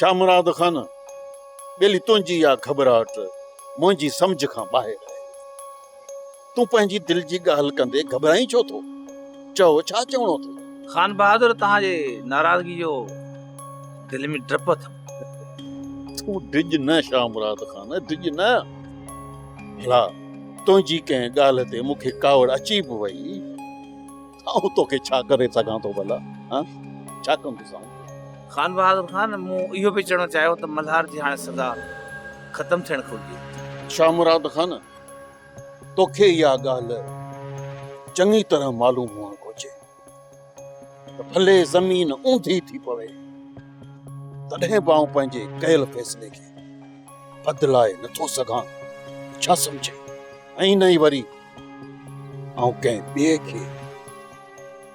शामुराद खान बेली तुंहिंजी या घबराहट मुंहिंजी सम्झ खां ॿाहिरि आहे। तूं पंहिंजी दिलि जी ॻाल्हि कंदे घबराई छो थो? चओ छा चवणो थो? खान बहादुर तव्हांजे नाराज़गी जो दिलि में डप अथमि। तूं डिॼ न शामुराद खान, डिॼ न। भला तुंहिंजी कंहिं ॻाल्हि ते मूंखे कावड़ अची बि वई, आऊं तोखे छा करे सघां थो भला? छा कंदुसि? खान बहादुर खान, मूं इहो बि चवणु चाहियो त मल्हार जी हाणे सज़ा ख़तमु थियणु घुरिजे। शामुराद खान, तोखे इहा ॻाल्हि चङी तरह मालूम हुअणु घुरिजे त भले ज़मीन ऊंधी थी पवे, तॾहिं बि आऊं पंहिंजे कयल फ़ैसिले खे बदिलाए नथो सघां। छा सम्झे? ऐं न ई वरी आऊं कंहिं ॿिए खे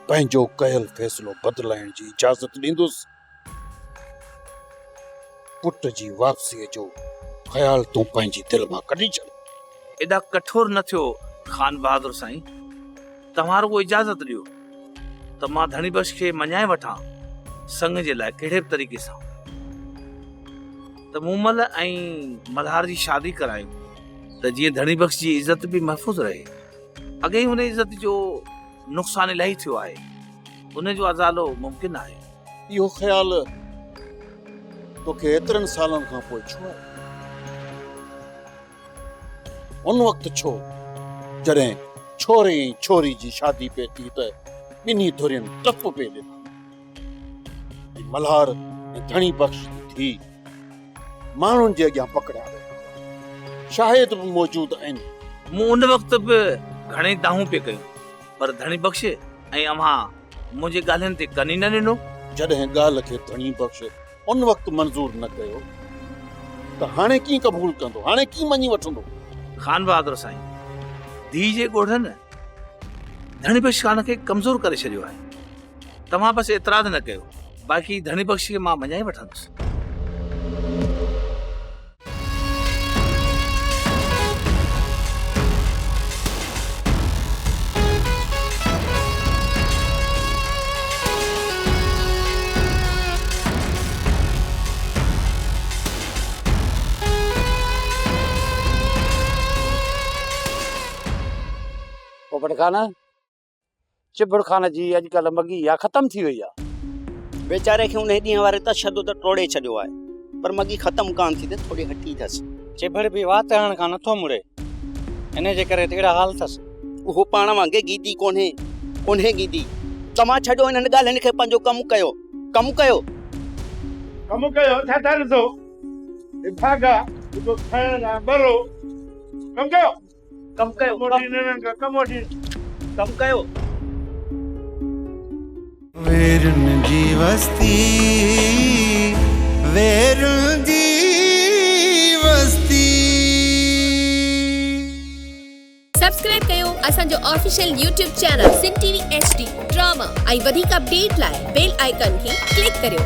पंहिंजो कयल फ़ैसिलो बदिलाइण जी इजाज़त ॾींदुसि। पुट जी वापसीअ जो ख़्याल तूं पंहिंजी दिलि मां कढी छॾ। एॾा कठोर न थियो खान बहादुर साईं। तव्हां रुगो इजाज़त ॾियो त मां धणी बख्श खे मञाए वठां संग जे लाइ कहिड़े बि तरीक़े सां, त मूमल ऐं मल्हार जी शादी करायूं त जीअं धणी बख्श जी इज़त बि महफ़ूज़ रहे। अॻे ई हुन इज़त जो नुक़सान इलाही थियो आहे, उन जो अज़ालो मुमकिन आहे। इहो ख़्याल तोखे एतिरनि सालनि खां पोइ छो आहे? उन वक़्तु छो जॾहिं छोरे ऐं छोरी जी शादी पे थी त ॿिन्ही धुरियुनि टप पे ॾिना, मल्हार ऐं धणी बख्श थी माण्हुनि जे अॻियां पकड़िया विया। शाहिद बि मौजूद आहिनि। मूं उन वक़्तु बि घणेई दाहूं पे कयूं, पर धणी बख्श ऐं अव्हां मुंहिंजे ॻाल्हियुनि ते कन ई न ॾिनो। जॾहिं ॻाल्हि खे धणी बख्श उन वक़्तु मंज़ूर न कयो त हाणे कीअं क़बूल कंदो? हाणे कीअं मञी वठंदो? खान बहादुर साईं, धीउ जे ॻोढ़नि धणी बख्श खान खे कमज़ोर करे छॾियो आहे। तव्हां बसि एतिराज़ न कयो, बाक़ी धणी बख्श खे मां मञाए वठंदुसि। पोपट खान, चिबड़ खान जी अॼुकल्ह मगी या ख़तम थी वई आहे। बेचारे खे उन ॾींहं वारे तशदुद टोड़े छॾियो आहे, पर मगी ख़तम कान थी त थोरी हटी अथसि। चिबड़ बि वात हणण खां नथो मुड़े, इन जे करे अहिड़ा हाल अथसि। उहो पाण वांगुरु गीदी कोन्हे गीदी। तव्हां छॾियो हिननि ॻाल्हियुनि खे, पंहिंजो कमु कयो। कमु कयो छा था ॾिसो? भागा खाइण लाइ भलो कमु कयो। कमु कयो वेरुन जी वस्ती, वेरुन जी वस्ती। सब्सक्राइब कयो असांजो ऑफिशियल यूट्यूब चैनल सिन टीवी HD ड्रामा ऐं वधीक अपडेट लाइ बेल आइकन खे क्लिक करियो।